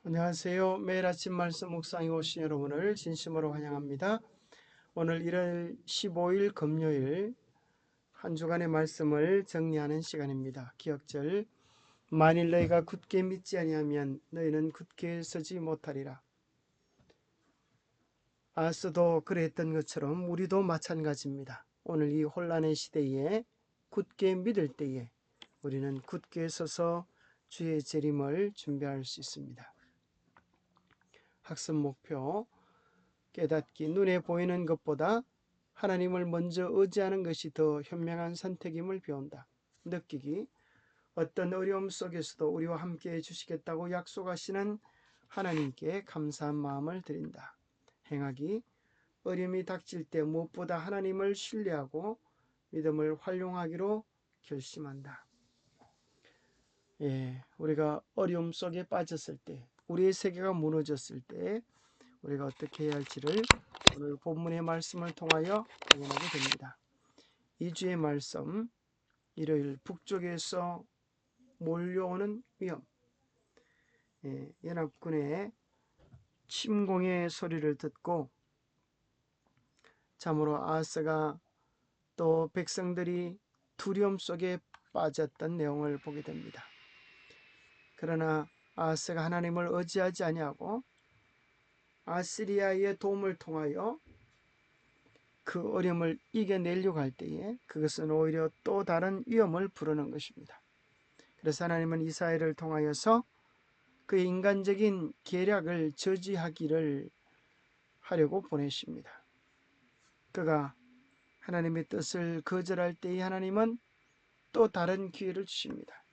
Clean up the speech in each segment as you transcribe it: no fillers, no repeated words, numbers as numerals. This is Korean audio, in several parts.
안녕하세요. 매일 아침 말씀 묵상에 오신 여러분을 진심으로 환영합니다. 오늘 1월 15일 금요일 한 주간의 말씀을 정리하는 시간입니다. 기억절 만일 너희가 굳게 믿지 아니하면 너희는 굳게 서지 못하리라. 아스도 그랬던 것처럼 우리도 마찬가지입니다. 오늘 이 혼란의 시대에 굳게 믿을 때에 우리는 굳게 서서 주의 재림을 준비할 수 있습니다. 학습 목표 깨닫기 눈에 보이는 것보다 하나님을 먼저 의지하는 것이 더 현명한 선택임을 배운다. 느끼기 어떤 어려움 속에서도 우리와 함께 해주시겠다고 약속하시는 하나님께 감사한 마음을 드린다. 행하기 어려움이 닥칠 때 무엇보다 하나님을 신뢰하고 믿음을 활용하기로 결심한다. 우리가 어려움 속에 빠졌을 때, 우리의 세계가 무너졌을 때 우리가 어떻게 해야 할지를 오늘 본문의 말씀을 통하여 확인하게 됩니다. 2주의 말씀, 일요일 북쪽에서 몰려오는 위험. 연합군의 침공의 소리를 듣고 참으로 아하스가 또 백성들이 두려움 속에 빠졌던 내용을 보게 됩니다. 그러나 아하스가 하나님을 의지하지 아니하고 아시리아의 도움을 통하여 그 어려움을 이겨내려고 할 때에 그것은 오히려 또 다른 위험을 부르는 것입니다. 그래서 하나님은 이스라엘을 통하여서 그의 인간적인 계략을 저지하기를 하려고 보내십니다. 그가 하나님의 뜻을 거절할 때에 하나님은 또 다른 기회를 주십니다.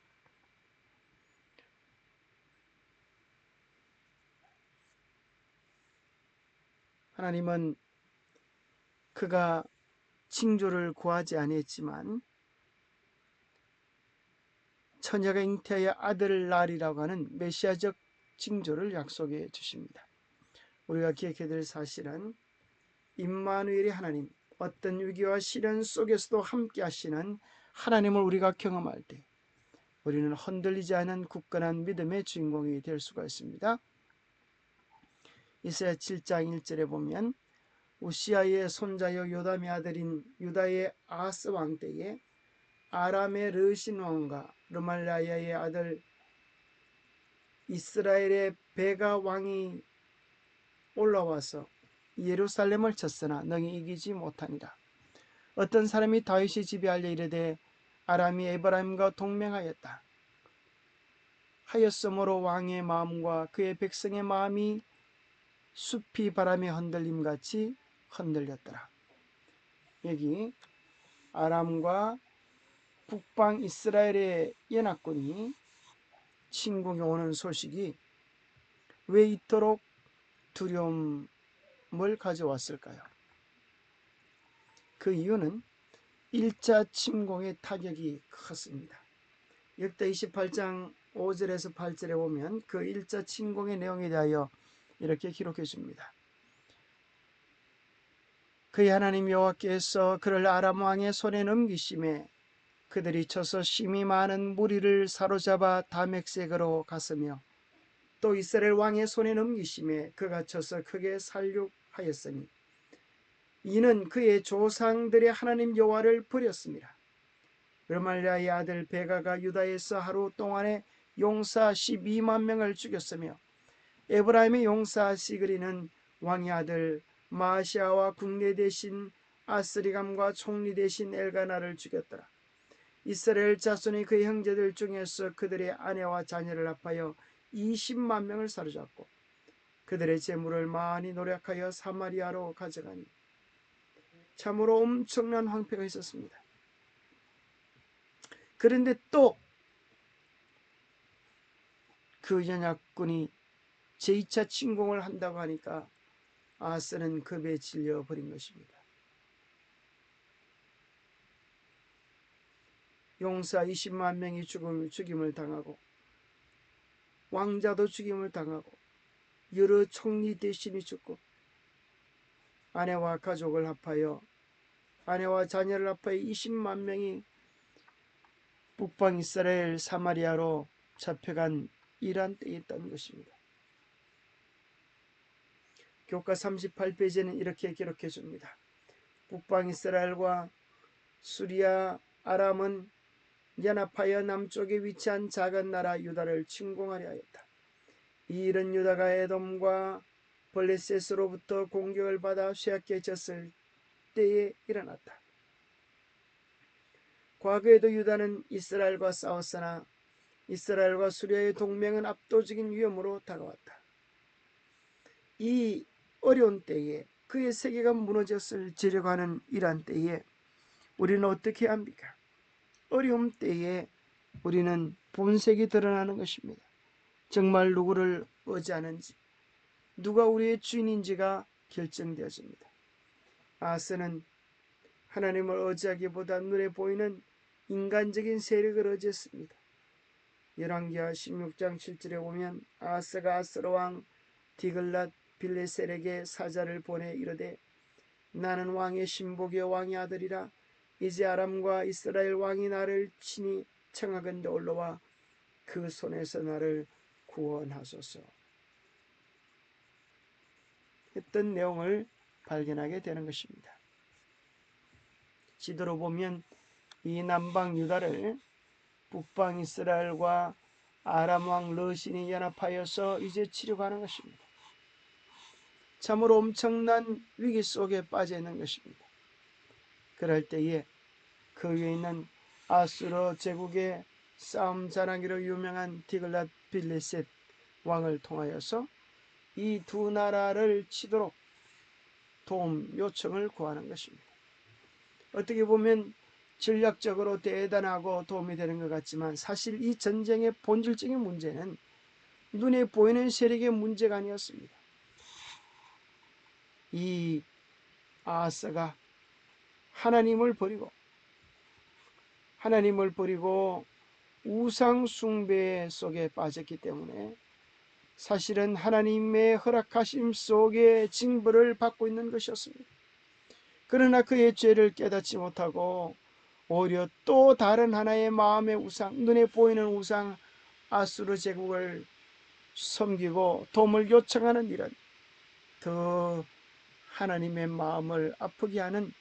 하나님은 그가 징조를 구하지 아니했지만 처녀가 잉태하여 아들을 낳으리라고 하는 메시아적 징조를 약속해 주십니다. 우리가 기억해야 될 사실은 임마누엘의 하나님, 어떤 위기와 시련 속에서도 함께 하시는 하나님을 우리가 경험할 때 우리는 흔들리지 않은 굳건한 믿음의 주인공이 될 수가 있습니다. 이사야 7장 1절에 보면 우시아의 손자여 요담의 아들인 유다의 아하스 왕 때에 아람의 르신 왕과 르말라야의 아들 이스라엘의 베가 왕이 올라와서 예루살렘을 쳤으나 능히 이기지 못하니라. 어떤 사람이 다윗의 집에 알려 이르되 아람이 에브라임과 동맹하였다 하였으므로 왕의 마음과 그의 백성의 마음이 숲이 바람에 흔들림같이 흔들렸더라. 여기 아람과 북방 이스라엘의 연합군이 침공해 오는 소식이 왜 이토록 두려움을 가져왔을까요? 그 이유는 1차 침공의 타격이 컸습니다. 역대 28장 5절에서 8절에 보면 그 1차 침공의 내용에 대하여 이렇게 기록해 줍니다. 그의 하나님 여호와께서 그를 아람 왕의 손에 넘기심에 그들이 쳐서 심히 많은 무리를 사로잡아 다맥색으로 갔으며 또 이스라엘 왕의 손에 넘기심에 그가 쳐서 크게 살육하였으니 이는 그의 조상들의 하나님 여호와를 버렸습니다. 르말랴의 아들 베가가 유다에서 하루 동안에 용사 12만 명을 죽였으며 에브라임의 용사 시그리는 왕의 아들 마시아와 국내 대신 아스리감과 총리 대신 엘가나를 죽였더라. 이스라엘 자손이 그의 형제들 중에서 그들의 아내와 자녀를 합하여 20만 명을 사로잡고 그들의 재물을 많이 노력하여 사마리아로 가져가니 참으로 엄청난 황폐가 있었습니다. 그런데 또 그 연합군이 제2차 침공을 한다고 하니까 아하스는 겁에 질려버린 것입니다. 용사 20만 명이 죽임을 당하고 왕자도 죽임을 당하고 여러 총리 대신이 죽고 아내와 가족을 합하여 아내와 자녀를 합하여 20만 명이 북방 이스라엘 사마리아로 잡혀간 이란 때에 있던 것입니다. 교과 38페이지에는 이렇게 기록해 줍니다. 북방 이스라엘과 수리아 아람은 연합하여 남쪽에 위치한 작은 나라 유다를 침공하려 하였다. 이 일은 유다가 에돔과 블레셋으로부터 공격을 받아 쇠약해졌을 때에 일어났다. 과거에도 유다는 이스라엘과 싸웠으나 이스라엘과 수리아의 동맹은 압도적인 위험으로 다가왔다. 이 어려운 때에 그의 세계가 무너졌을 지려가는 이러한 때에 우리는 어떻게 합니까? 어려움 때에 우리는 본색이 드러나는 것입니다. 정말 누구를 의지하는지, 누가 우리의 주인인지가 결정되어집니다. 아하스는 하나님을 의지하기보다 눈에 보이는 인간적인 세력을 의지했습니다. 열왕기하 16장 7절에 보면 아하스가 아스로 왕 디글랏 빌레셀에게 사자를 보내 이르되 나는 왕의 신복이요 왕의 아들이라 이제 아람과 이스라엘 왕이 나를 친히 청하건대 올라와 그 손에서 나를 구원하소서 했던 내용을 발견하게 되는 것입니다. 지도로 보면 이 남방 유다를 북방 이스라엘과 아람 왕 르신이 연합하여서 이제 치려가는 것입니다. 참으로 엄청난 위기 속에 빠져 있는 것입니다. 그럴 때에 그 위에 있는 아수르 제국의 싸움 자랑기로 유명한 디글랏 빌레셋 왕을 통하여서 이 두 나라를 치도록 도움 요청을 구하는 것입니다. 어떻게 보면 전략적으로 대단하고 도움이 되는 것 같지만 사실 이 전쟁의 본질적인 문제는 눈에 보이는 세력의 문제가 아니었습니다. 이 아하스가 하나님을 버리고 우상 숭배 속에 빠졌기 때문에 사실은 하나님의 허락하심 속에 징벌을 받고 있는 것이었습니다. 그러나 그의 죄를 깨닫지 못하고 오히려 또 다른 하나의 마음의 우상, 눈에 보이는 우상 아수르 제국을 섬기고 도움을 요청하는 일은 더 하나님의 마음을 아프게 하는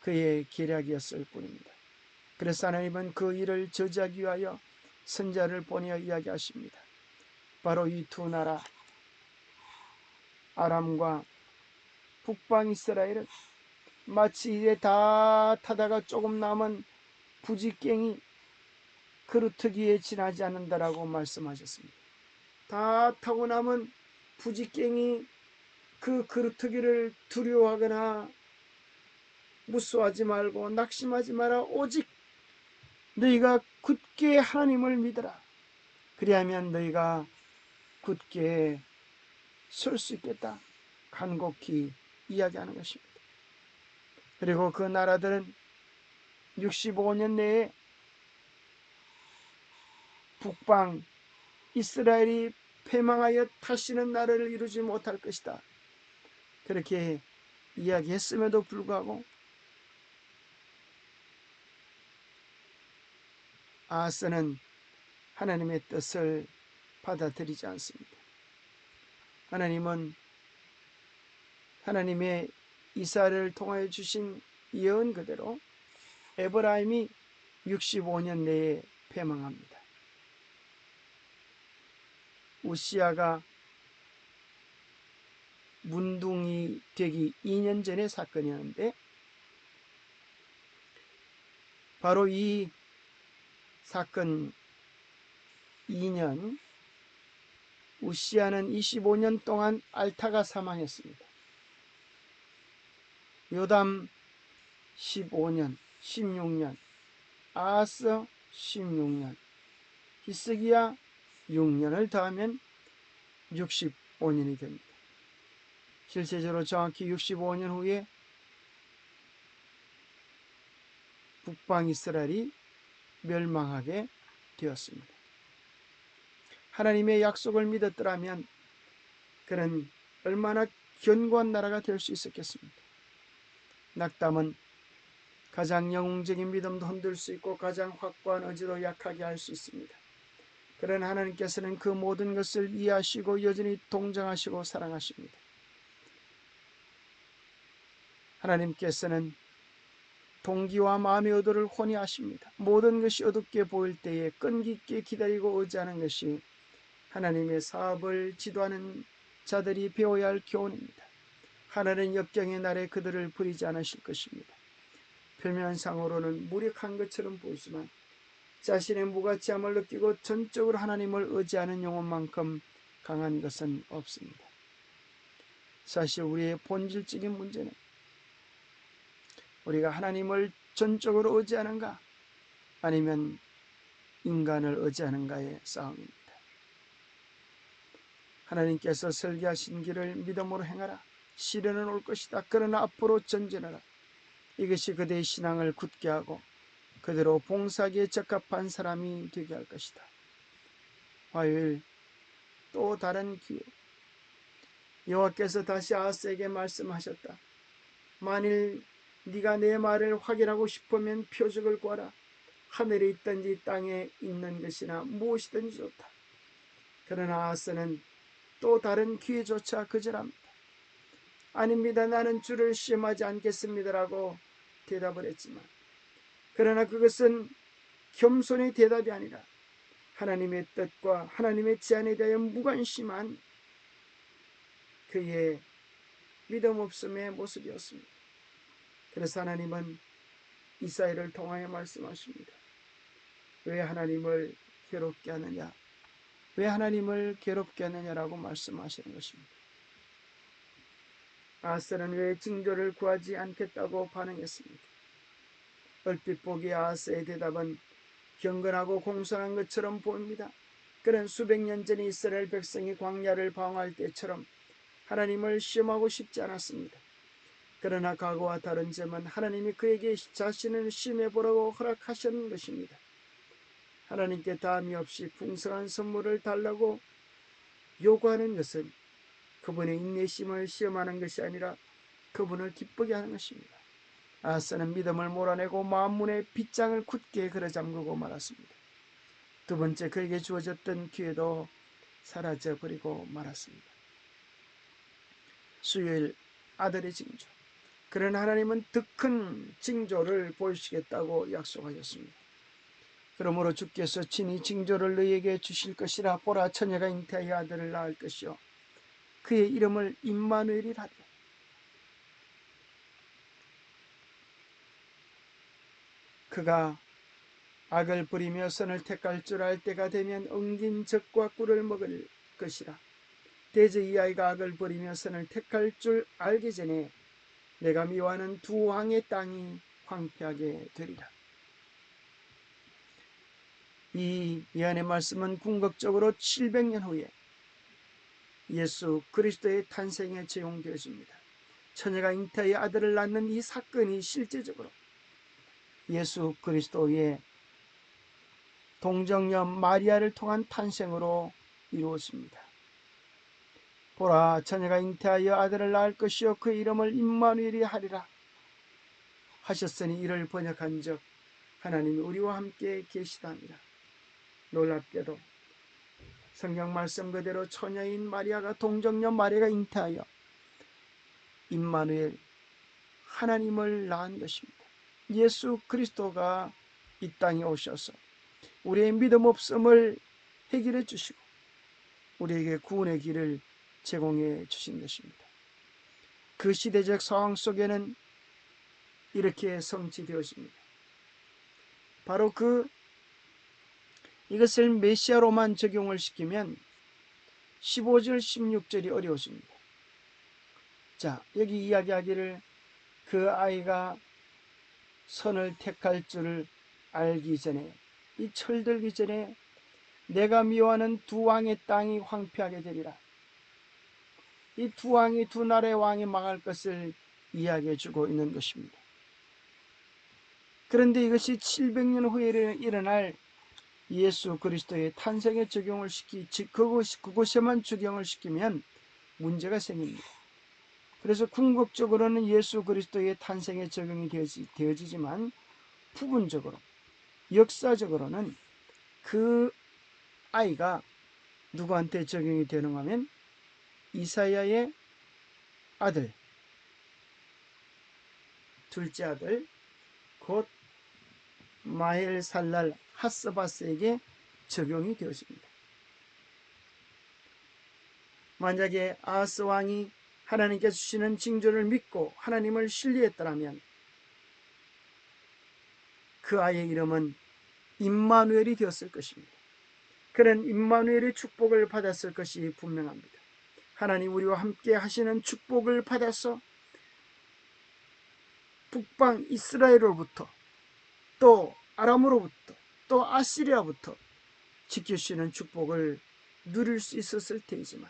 그의 계략이었을 뿐입니다. 그래서 하나님은 그 일을 저지하기 위하여 선지자를 보내어 이야기하십니다. 바로 이 두 나라 아람과 북방 이스라엘은 마치 이제 다 타다가 조금 남은 부지깽이 그루터기에 지나지 않는다라고 말씀하셨습니다. 다 타고 남은 부지깽이 그 그루터기를 두려워하거나 무수하지 말고 낙심하지 마라. 오직 너희가 굳게 하나님을 믿어라. 그리하면 너희가 굳게 설 수 있겠다. 간곡히 이야기하는 것입니다. 그리고 그 나라들은 65년 내에 북방 이스라엘이 패망하여 다시는 나라를 이루지 못할 것이다. 그렇게 이야기했음에도 불구하고 아하스는 하나님의 뜻을 받아들이지 않습니다. 하나님은 하나님의 이사를 통하여 주신 예언 그대로 에브라임이 65년 내에 패망합니다. 우시아가 문둥이 되기 2년 전의 사건이었는데 바로 이 사건 2년 우시아는 25년 동안 앓다가 사망했습니다. 요담 15년, 16년, 아하스 16년, 히스기야 6년을 더하면 65년이 됩니다. 실제적으로 정확히 65년 후에 북방 이스라엘이 멸망하게 되었습니다. 하나님의 약속을 믿었더라면 그는 얼마나 견고한 나라가 될 수 있었겠습니까? 낙담은 가장 영웅적인 믿음도 흔들 수 있고 가장 확고한 의지도 약하게 할 수 있습니다. 그러나 하나님께서는 그 모든 것을 이해하시고 여전히 동정하시고 사랑하십니다. 하나님께서는 동기와 마음의 의도를 훤히 아십니다. 모든 것이 어둡게 보일 때에 끈기 있게 기다리고 의지하는 것이 하나님의 사업을 지도하는 자들이 배워야 할 교훈입니다. 하나님은 역경의 날에 그들을 버리지 않으실 것입니다. 표면상으로는 무력한 것처럼 보이지만 자신의 무가치함을 느끼고 전적으로 하나님을 의지하는 영혼만큼 강한 것은 없습니다. 사실 우리의 본질적인 문제는 우리가 하나님을 전적으로 의지하는가 아니면 인간을 의지하는가의 싸움입니다. 하나님께서 설계하신 길을 믿음으로 행하라. 시련은 올 것이다. 그러나 앞으로 전진하라. 이것이 그대의 신앙을 굳게 하고 그대로 봉사하기에 적합한 사람이 되게 할 것이다. 화요일 또 다른 기회. 여호와께서 다시 아하스에게 말씀하셨다. 만일 네가 내 말을 확인하고 싶으면 표적을 구하라. 하늘에 있든지 땅에 있는 것이나 무엇이든지 좋다. 그러나 아하스는 또 다른 기회조차 거절합니다. 아닙니다. 나는 주를 시험하지 않겠습니다라고 대답을 했지만 그러나 그것은 겸손의 대답이 아니라 하나님의 뜻과 하나님의 제안에 대하여 무관심한 그의 믿음 없음의 모습이었습니다. 그래서 하나님은 이사야를 통하여 말씀하십니다. 왜 하나님을 괴롭게 하느냐? 왜 하나님을 괴롭게 하느냐라고 말씀하시는 것입니다. 아하스는 왜 징조를 구하지 않겠다고 반응했습니까? 얼핏 보기에 아하스의 대답은 경건하고 공손한 것처럼 보입니다. 그는 수백 년 전 이스라엘 백성이 광야를 방황할 때처럼 하나님을 시험하고 싶지 않았습니다. 그러나 과거와 다른 점은 하나님이 그에게 자신을 시험해보라고 허락하신 것입니다. 하나님께 다함이 없이 풍성한 선물을 달라고 요구하는 것은 그분의 인내심을 시험하는 것이 아니라 그분을 기쁘게 하는 것입니다. 아하스는 믿음을 몰아내고 만문의 빗장을 굳게 걸어잠그고 말았습니다. 두 번째, 그에게 주어졌던 기회도 사라져버리고 말았습니다. 수요일 아들의 징조. 그러나 하나님은 더 큰 징조를 보이시겠다고 약속하셨습니다. 그러므로 주께서 친히 징조를 너희에게 주실 것이라. 보라, 처녀가 잉태하여 아들을 낳을 것이요 그의 이름을 임마누엘이라 하리라. 그가 악을 부리며 선을 택할 줄 알 때가 되면 엉긴 젖과 꿀을 먹을 것이라. 대저 이 아이가 악을 부리며 선을 택할 줄 알기 전에 내가 미워하는 두 왕의 땅이 황폐하게 되리라. 이 예언의 말씀은 궁극적으로 700년 후에 예수 그리스도의 탄생에 적용되어집니다. 처녀가 잉태하여 아들을 낳는 이 사건이 실제적으로 예수 그리스도의 동정녀 마리아를 통한 탄생으로 이루어집니다. 보라, 처녀가 잉태하여 아들을 낳을 것이요 그 이름을 임마누엘이 하리라 하셨으니 이를 번역한 적 하나님이 우리와 함께 계시다니라. 놀랍게도 성경 말씀 그대로 처녀인 마리아가 동정녀 마리아가 잉태하여 임마누엘 하나님을 낳은 것입니다. 예수 그리스도가 이 땅에 오셔서 우리의 믿음 없음을 해결해 주시고 우리에게 구원의 길을 제공해 주신 것입니다. 그 시대적 상황 속에는 이렇게 성취되었습니다. 바로 이것을 메시아로만 적용을 시키면 15절 16절이 어려워집니다. 자, 여기 이야기하기를 그 아이가 선을 택할 줄을 알기 전에, 이 철들기 전에 내가 미워하는 두 왕의 땅이 황폐하게 되리라. 이 두 왕이, 두 나라의 왕이 망할 것을 이야기해 주고 있는 것입니다. 그런데 이것이 700년 후에 일어날 예수 그리스도의 탄생에 적용을 그곳에만 적용을 시키면 문제가 생깁니다. 그래서 궁극적으로는 예수 그리스도의 탄생에 적용이 되어지지만 부분적으로, 역사적으로는 그 아이가 누구한테 적용이 되는가 하면 이사야의 아들 둘째 아들 곧 마헬살랄 하스바스에게 적용이 되어집니다. 만약에 아하스 왕이 하나님께서 주시는 징조를 믿고 하나님을 신뢰했더라면 그 아이의 이름은 임마누엘이 되었을 것입니다. 그는 임마누엘의 축복을 받았을 것이 분명합니다. 하나님 우리와 함께 하시는 축복을 받아서 북방 이스라엘로부터 또 아람으로부터 또 아시리아부터 지켜주시는 축복을 누릴 수 있었을 테이지만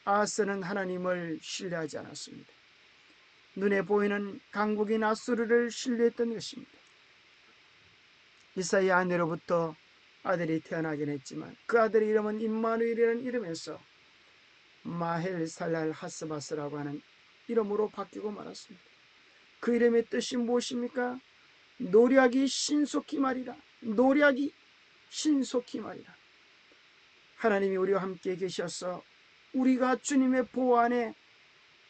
아하스는 하나님을 신뢰하지 않았습니다. 눈에 보이는 강국인 아수르를 신뢰했던 것입니다. 이사의 아내로부터 아들이 태어나긴 했지만 그 아들의 이름은 임마누엘이라는 이름에서 마헬살랄 하스바스라고 하는 이름으로 바뀌고 말았습니다. 그 이름의 뜻이 무엇입니까? 노략이 신속히 말이라. 노략이 신속히 말이라. 하나님이 우리와 함께 계셔서 우리가 주님의 보호 안에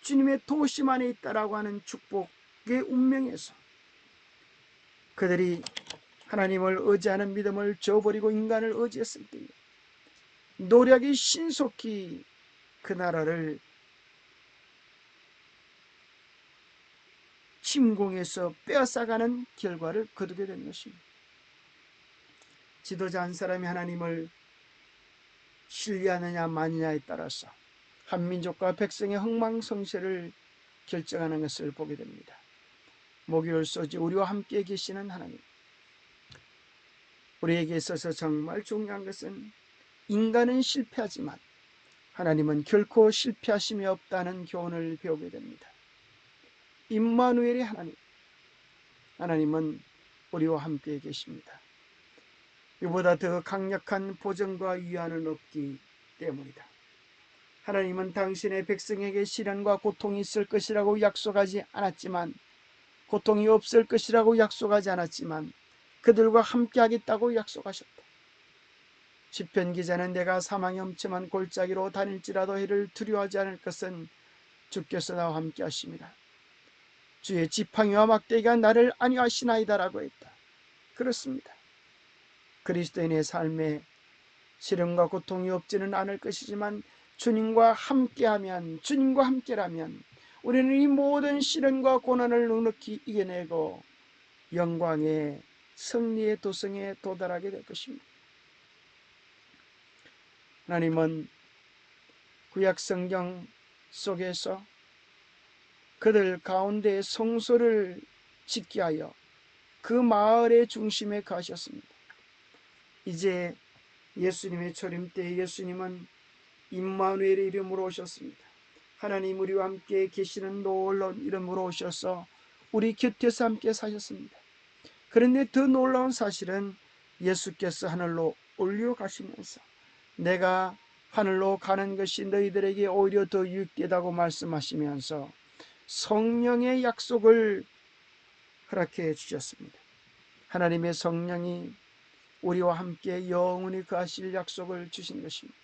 주님의 도심 안에 있다라고 하는 축복의 운명에서 그들이 하나님을 의지하는 믿음을 저버리고 인간을 의지했을 때 노략이 신속히 그 나라를 침공해서 빼앗아가는 결과를 거두게 된 것입니다. 지도자 한 사람이 하나님을 신뢰하느냐 마느냐에 따라서 한민족과 백성의 흥망성쇠를 결정하는 것을 보게 됩니다. 목요일 소지 우리와 함께 계시는 하나님, 우리에게 있어서 정말 중요한 것은 인간은 실패하지만 하나님은 결코 실패하심이 없다는 교훈을 배우게 됩니다. 임마누엘의 하나님, 하나님은 우리와 함께 계십니다. 이보다 더 강력한 보전과 위안은 없기 때문이다. 하나님은 당신의 백성에게 시련과 고통이 있을 것이라고 약속하지 않았지만, 고통이 없을 것이라고 약속하지 않았지만 그들과 함께 하겠다고 약속하셨다. 시편 기자는 내가 사망의 엄침한 골짜기로 다닐지라도 해를 두려워하지 않을 것은 주께서 나와 함께 하심이라. 주의 지팡이와 막대기가 나를 안위하시나이다라고 했다. 그렇습니다. 그리스도인의 삶에 시련과 고통이 없지는 않을 것이지만 주님과 함께하면, 주님과 함께라면 우리는 이 모든 시련과 고난을 넉넉히 이겨내고 영광의 승리의 도성에 도달하게 될 것입니다. 하나님은 구약 성경 속에서 그들 가운데 성소를 짓게 하여 그 마을의 중심에 가셨습니다. 이제 예수님의 초림 때 예수님은 임마누엘의 이름으로 오셨습니다. 하나님 우리와 함께 계시는 놀라운 이름으로 오셔서 우리 곁에서 함께 사셨습니다. 그런데 더 놀라운 사실은 예수께서 하늘로 올려가시면서 내가 하늘로 가는 것이 너희들에게 오히려 더 유익되다고 말씀하시면서 성령의 약속을 허락해 주셨습니다. 하나님의 성령이 우리와 함께 영원히 거하실 약속을 주신 것입니다.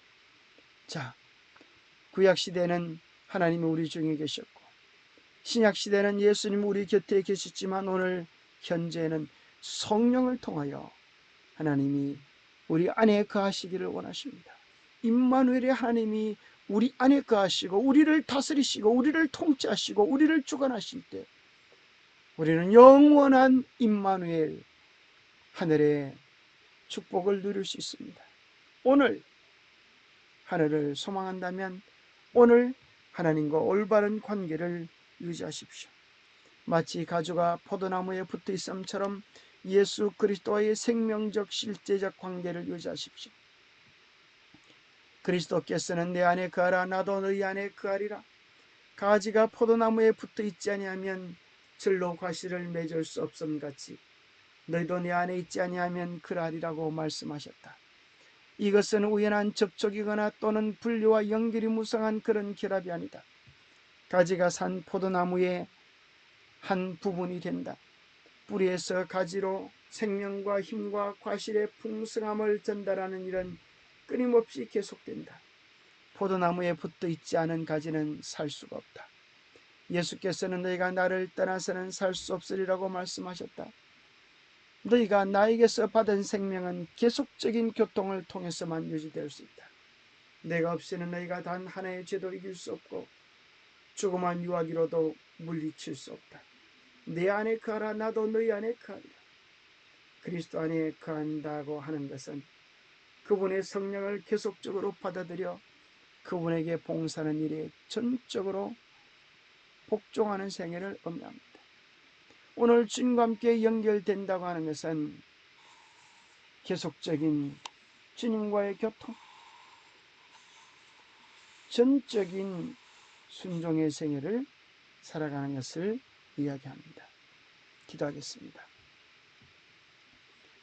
자, 구약시대는 하나님이 우리 중에 계셨고 신약시대는 예수님 우리 곁에 계셨지만 오늘 현재는 성령을 통하여 하나님이 우리 안에 거하시기를 원하십니다. 임마누엘의 하나님이 우리 안에 거하시고 우리를 다스리시고 우리를 통치하시고 우리를 주관하실 때 우리는 영원한 임마누엘 하늘의 축복을 누릴 수 있습니다. 오늘 하늘을 소망한다면 오늘 하나님과 올바른 관계를 유지하십시오. 마치 가지가 포도나무에 붙어 있음처럼 예수 그리스도와의 생명적 실제적 관계를 유지하십시오. 그리스도께서는 내 안에 거하라 나도 너희 안에 거하리라. 가지가 포도나무에 붙어 있지 아니하면 절로 과실을 맺을 수 없음같이 너희도 내 안에 있지 아니하면 그러하리라고 말씀하셨다. 이것은 우연한 접촉이거나 또는 분리와 연결이 무성한 그런 결합이 아니다. 가지가 산 포도나무의 한 부분이 된다. 뿌리에서 가지로 생명과 힘과 과실의 풍성함을 전달하는 일은 끊임없이 계속된다. 포도나무에 붙어 있지 않은 가지는 살 수가 없다. 예수께서는 너희가 나를 떠나서는 살 수 없으리라고 말씀하셨다. 너희가 나에게서 받은 생명은 계속적인 교통을 통해서만 유지될 수 있다. 내가 없이는 너희가 단 하나의 죄도 이길 수 없고 조그만 유아기로도 물리칠 수 없다. 내 안에 거하라 나도 너희 안에 거하리라. 그리스도 안에 거한다고 하는 것은 그분의 성령을 계속적으로 받아들여 그분에게 봉사하는 일에 전적으로 복종하는 생애를 의미합니다. 오늘 주님과 함께 연결된다고 하는 것은 계속적인 주님과의 교통, 전적인 순종의 생애를 살아가는 것을 이야기합니다. 기도하겠습니다.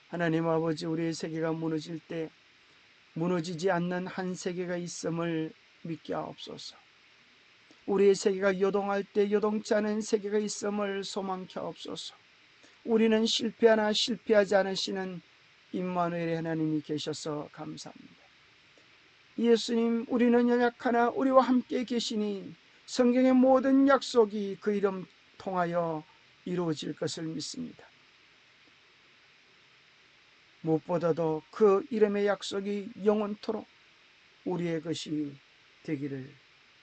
하나님 아버지, 우리의 세계가 무너질 때 무너지지 않는 한 세계가 있음을 믿게 하옵소서. 우리의 세계가 요동할 때 요동치 않은 세계가 있음을 소망케 하옵소서. 우리는 실패하나 실패하지 않으시는 임마누엘의 하나님이 계셔서 감사합니다. 예수님, 우리는 연약하나 우리와 함께 계시니 성경의 모든 약속이 그 이름 통하여 이루어질 것을 믿습니다. 무엇보다도 그 이름의 약속이 영원토록 우리의 것이 되기를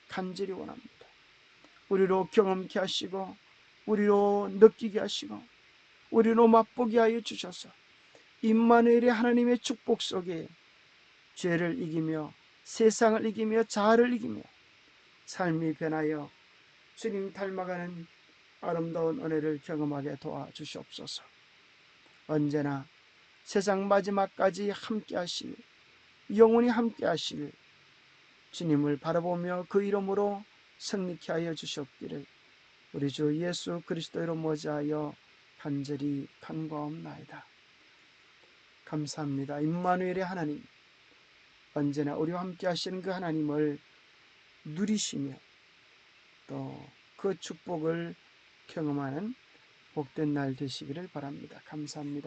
간절히 원합니다. 우리로 경험케 하시고 우리로 느끼게 하시고 우리로 맛보게 하여 주셔서 임마누엘의 하나님의 축복 속에 죄를 이기며 세상을 이기며 자아를 이기며 삶이 변하여 주님 닮아가는 아름다운 은혜를 경험하게 도와주시옵소서. 언제나 세상 마지막까지 함께 하실, 영원히 함께 하실 주님을 바라보며 그 이름으로 승리케 하여 주시옵기를 우리 주 예수 그리스도로 모자하여 간절히 간구하옵나이다. 감사합니다. 임마누엘의 하나님, 언제나 우리와 함께 하시는 그 하나님을 누리시며 또 그 축복을 경험하는 복된 날 되시기를 바랍니다. 감사합니다.